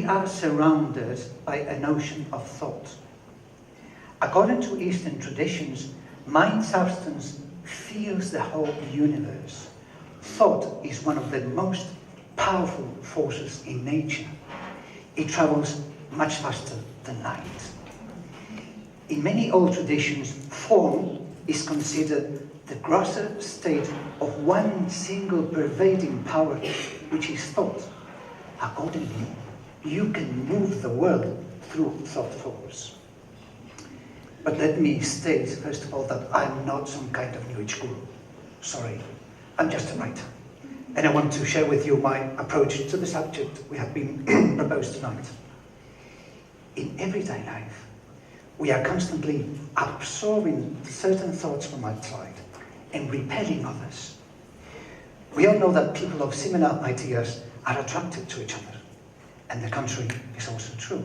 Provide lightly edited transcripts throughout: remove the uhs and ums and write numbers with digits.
we are surrounded by a notion of thought. According to Eastern traditions, mind substance fills the whole universe. Thought is one of the most powerful forces in nature. It travels much faster than light. In many old traditions, form is considered the grosser state of one single pervading power, which is thought. Accordingly, you can move the world through thought force. But let me state, first of all, that I'm not some kind of New Age guru. Sorry, I'm just a writer. And I want to share with you my approach to the subject we have been proposed tonight. In everyday life, we are constantly absorbing certain thoughts from outside and repelling others. We all know that people of similar ideas are attracted to each other, and the contrary is also true.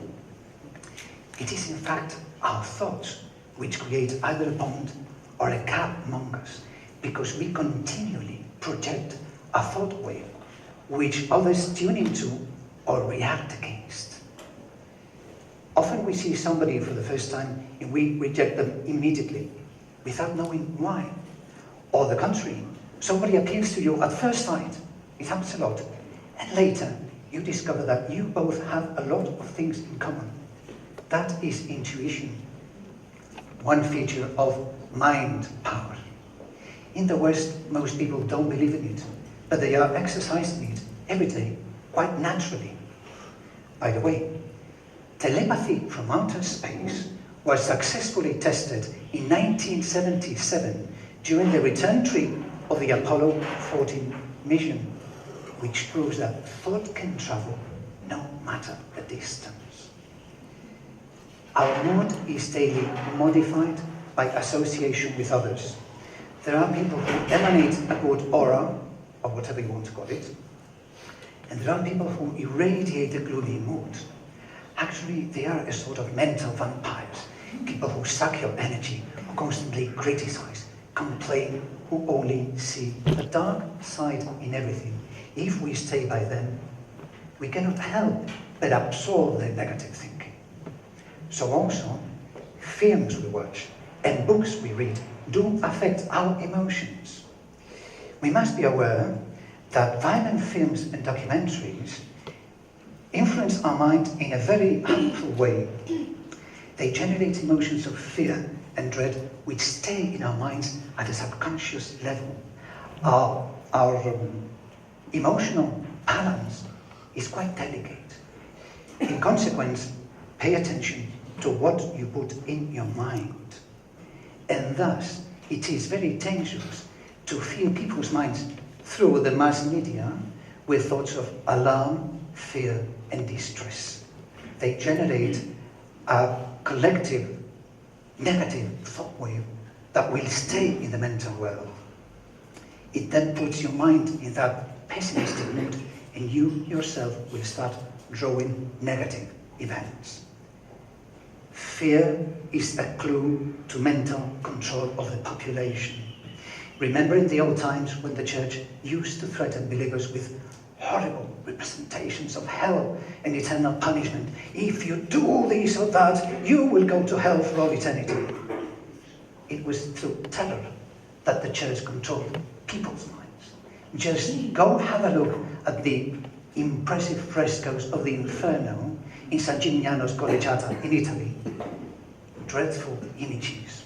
It is in fact our thoughts which create either a bond or a gap among us, because we continually project a thought wave which others tune into or react against. Often we see somebody for the first time and we reject them immediately without knowing why. Or the contrary, somebody appeals to you at first sight, it happens a lot, and later you discover that you both have a lot of things in common. That is intuition, one feature of mind power. In the West, most people don't believe in it, but they are exercising it every day, quite naturally. By the way, telepathy from outer space was successfully tested in 1977 during the return trip of the Apollo 14 mission, which proves that thought can travel no matter the distance. Our mood is daily modified by association with others. There are people who emanate a good aura, or whatever you want to call it, and there are people who irradiate a gloomy mood. Actually, they are a sort of mental vampires, people who suck your energy, who constantly criticize, complain, who only see the dark side in everything. If we stay by them, we cannot help but absorb their negative thinking. So also, films we watch and books we read do affect our emotions. We must be aware that violent films and documentaries influence our mind in a very harmful way. They generate emotions of fear and dread which stay in our minds at a subconscious level. Our emotional balance is quite delicate. In consequence, pay attention to what you put in your mind. And thus, it is very dangerous to fill people's minds through the mass media with thoughts of alarm, fear, and distress. They generate a collective negative thought wave that will stay in the mental world. It then puts your mind in that pessimistic mood, and you yourself will start drawing negative events. Fear is a clue to mental control of the population. Remember in the old times when the church used to threaten believers with horrible representations of hell and eternal punishment. If you do this or that, you will go to hell for all eternity. It was through terror that the church controlled people's minds. Just go have a look at the impressive frescoes of the Inferno in San Gimignano's Collegiata in Italy. Dreadful images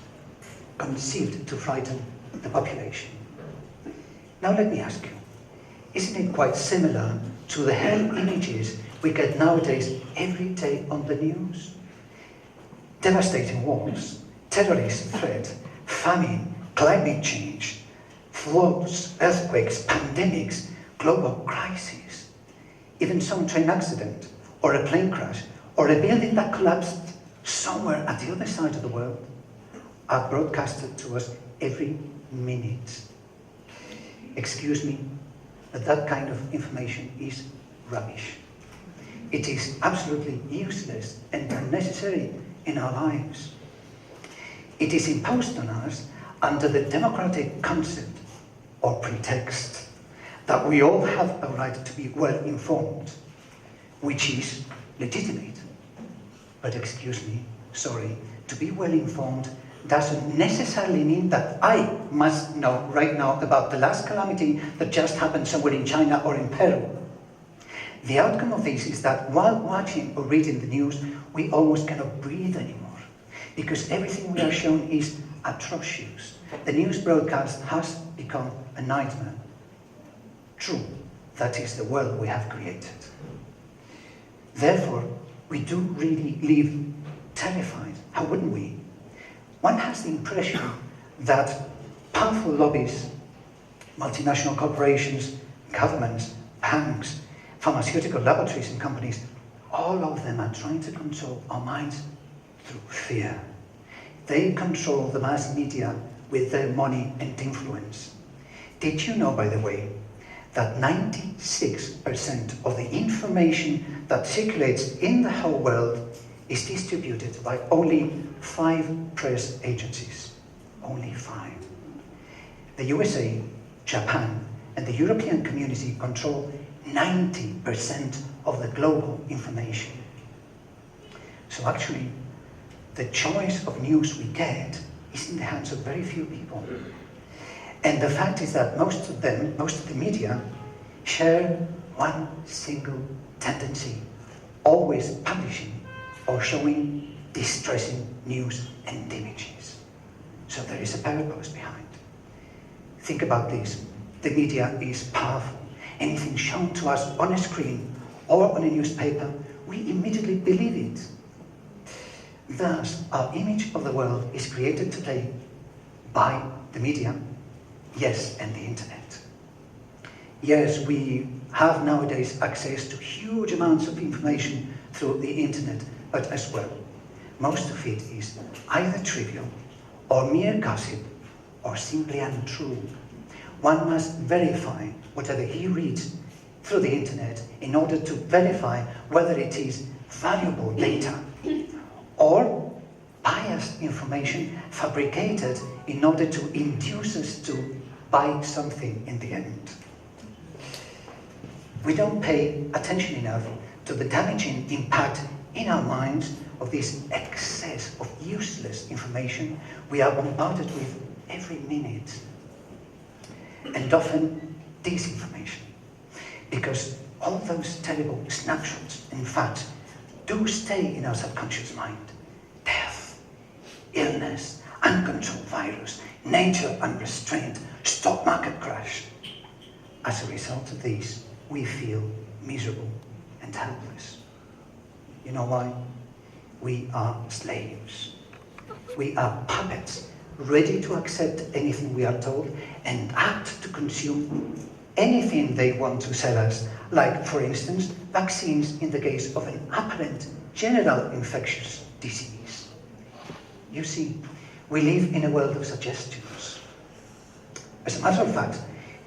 conceived to frighten the population. Now let me ask you, isn't it quite similar to the hell images we get nowadays every day on the news? Devastating wars, terrorist threat, famine, climate change, floods, earthquakes, pandemics, global crises, even some train accident, or a plane crash, or a building that collapsed somewhere at the other side of the world are broadcasted to us every minute. Excuse me, but that kind of information is rubbish. It is absolutely useless and unnecessary in our lives. It is imposed on us under the democratic concept or pretext that we all have a right to be well informed, which is legitimate. But excuse me, sorry, to be well informed doesn't necessarily mean that I must know right now about the last calamity that just happened somewhere in China or in Peru. The outcome of this is that while watching or reading the news, we almost cannot breathe anymore, because everything we are shown is atrocious. The news broadcast has become a nightmare. True, that is the world we have created. Therefore, we do really live terrified. How wouldn't we? One has the impression that powerful lobbies, multinational corporations, governments, banks, pharmaceutical laboratories and companies, all of them are trying to control our minds through fear. They control the mass media with their money and influence. Did you know, by the way, that 96% of the information that circulates in the whole world is distributed by only 5 press agencies? Only 5. The USA, Japan, and the European community control 90% of the global information. So actually, the choice of news we get is in the hands of very few people. And the fact is that most of the media, share one single tendency: always publishing or showing distressing news and images. So there is a purpose behind. Think about this. The media is powerful. Anything shown to us on a screen or on a newspaper, we immediately believe it. Thus, our image of the world is created today by the media, yes, and the internet. Yes, we have nowadays access to huge amounts of information through the internet, but as well, most of it is either trivial or mere gossip or simply untrue. One must verify whatever he reads through the internet in order to verify whether it is valuable data or biased information fabricated in order to induce us to buy something in the end. We don't pay attention enough to the damaging impact in our minds of this excess of useless information we are bombarded with every minute, and often disinformation, because all those terrible snapshots, in fact, do stay in our subconscious mind. Death, illness, uncontrolled virus, nature unrestrained, stock market crash. As a result of these, we feel miserable and helpless. You know why? We are slaves. We are puppets, ready to accept anything we are told and act to consume anything they want to sell us, like, for instance, vaccines in the case of an apparent general infectious disease. You see, we live in a world of suggestions. As a matter of fact,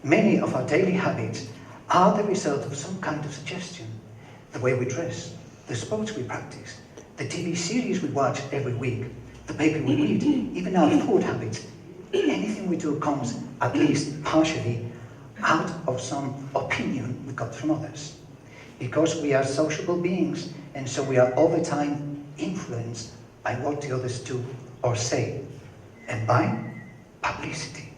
many of our daily habits are the result of some kind of suggestion. The way we dress, the sports we practice, the TV series we watch every week, the paper we read, even our food habits. Anything we do comes, at least partially, out of some opinion we got from others. Because we are sociable beings, and so we are all the time influenced by what the others do or say, and by publicity.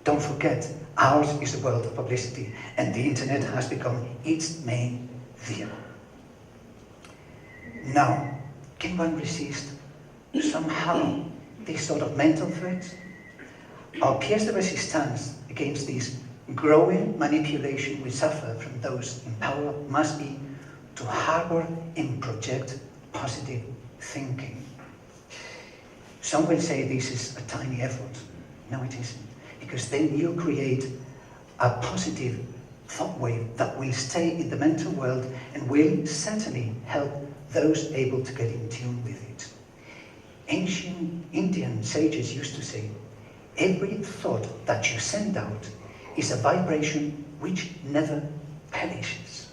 Don't forget, ours is a world of publicity, and the internet has become its main vehicle. Now, can one resist somehow this sort of mental threat? Our pièce de résistance against this growing manipulation we suffer from those in power must be to harbor and project positive thinking. Some will say this is a tiny effort. No, it isn't. Because then you create a positive thought wave that will stay in the mental world and will certainly help those able to get in tune with it. Ancient Indian sages used to say, every thought that you send out is a vibration which never perishes.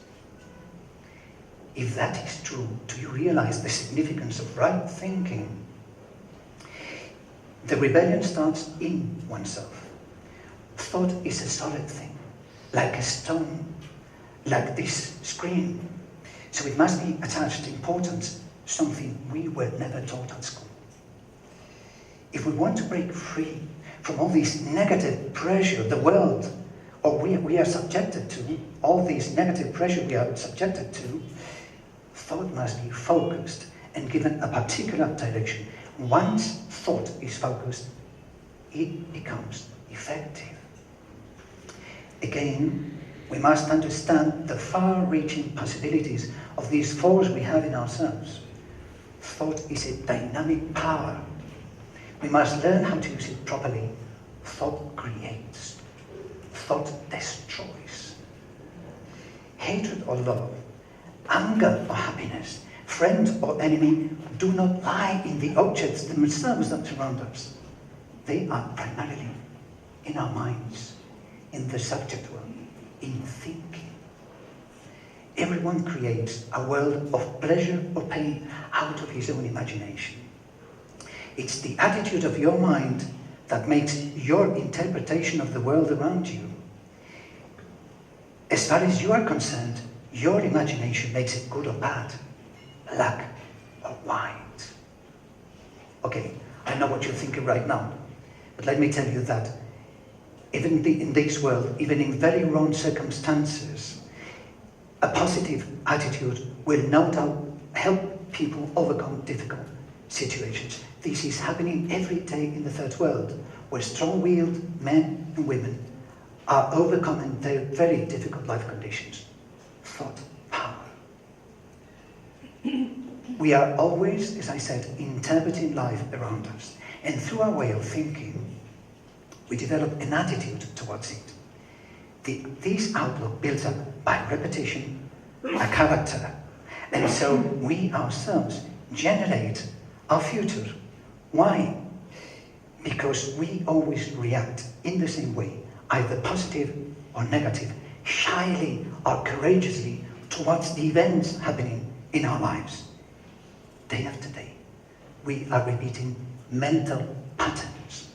If that is true, do you realize the significance of right thinking? The rebellion starts in oneself. Thought is a solid thing, like a stone, like this screen. So it must be attached importance, something we were never taught at school. If we want to break free from all this negative pressure the world, or we are subjected to, all this negative pressure we are subjected to, thought must be focused and given a particular direction. Once thought is focused, it becomes effective. Again, we must understand the far-reaching possibilities of these forces we have in ourselves. Thought is a dynamic power. We must learn how to use it properly. Thought creates. Thought destroys. Hatred or love, anger or happiness, friend or enemy do not lie in the objects themselves that surround us. They are primarily in our minds, in the subject world, in thinking. Everyone creates a world of pleasure or pain out of his own imagination. It's the attitude of your mind that makes your interpretation of the world around you. As far as you are concerned, your imagination makes it good or bad, black or white. Okay, I know what you're thinking right now, but let me tell you that even in this world, even in very wrong circumstances, a positive attitude will no doubt help people overcome difficult situations. This is happening every day in the third world, where strong-willed men and women are overcoming their very difficult life conditions. Thought power. We are always, as I said, interpreting life around us. And through our way of thinking, we develop an attitude towards it. This outlook builds up by repetition, by character. And so we ourselves generate our future. Why? Because we always react in the same way, either positive or negative, shyly or courageously towards the events happening in our lives. Day after day, we are repeating mental patterns,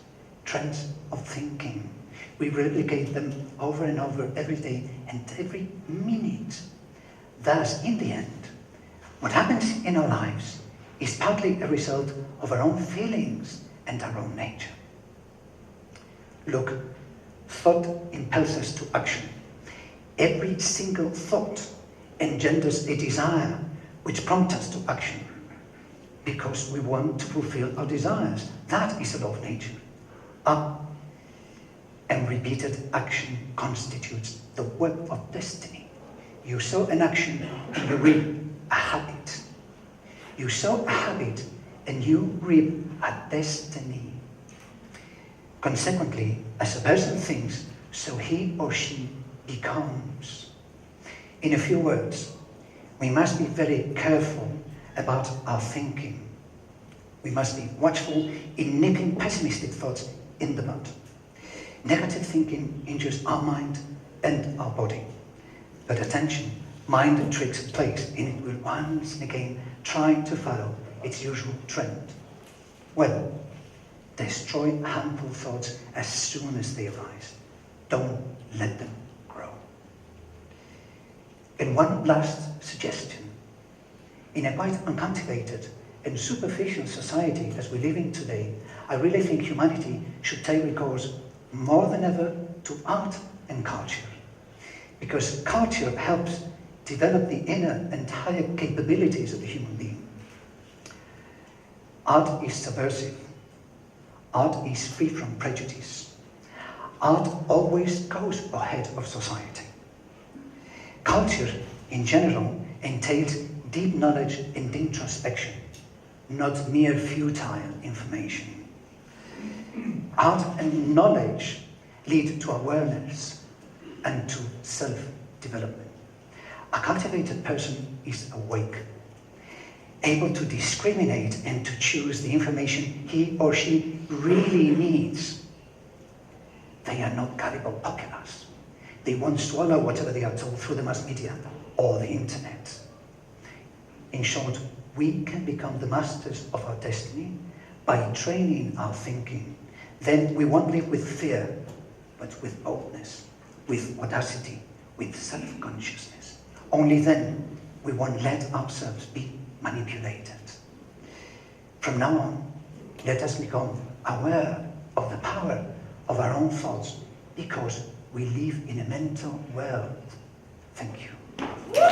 trends of thinking. We replicate them over and over every day and every minute. Thus, in the end, what happens in our lives is partly a result of our own feelings and our own nature. Look, thought impels us to action. Every single thought engenders a desire which prompts us to action because we want to fulfill our desires. That is a law of nature. And repeated action constitutes the work of destiny. You sow an action and you reap a habit. You sow a habit and you reap a destiny. Consequently, as a person thinks, so he or she becomes. In a few words, we must be very careful about our thinking. We must be watchful in nipping pessimistic thoughts in the bud. Negative thinking injures our mind and our body. But attention, mind tricks place, and it will once and again try to follow its usual trend. Well, destroy harmful thoughts as soon as they arise. Don't let them grow. And one last suggestion. In a quite uncultivated and superficial society as we live in today, I really think humanity should take recourse more than ever to art and culture. Because culture helps develop the inner and higher capabilities of the human being. Art is subversive. Art is free from prejudice. Art always goes ahead of society. Culture, in general, entails deep knowledge and introspection, not mere futile information. Art and knowledge lead to awareness and to self-development. A cultivated person is awake, able to discriminate and to choose the information he or she really needs. They are not gullible populace. They won't swallow whatever they are told through the mass media or the internet. In short, we can become the masters of our destiny by training our thinking. Then we won't live with fear, but with boldness, with audacity, with self-consciousness. Only then we won't let ourselves be manipulated. From now on, let us become aware of the power of our own thoughts, because we live in a mental world. Thank you.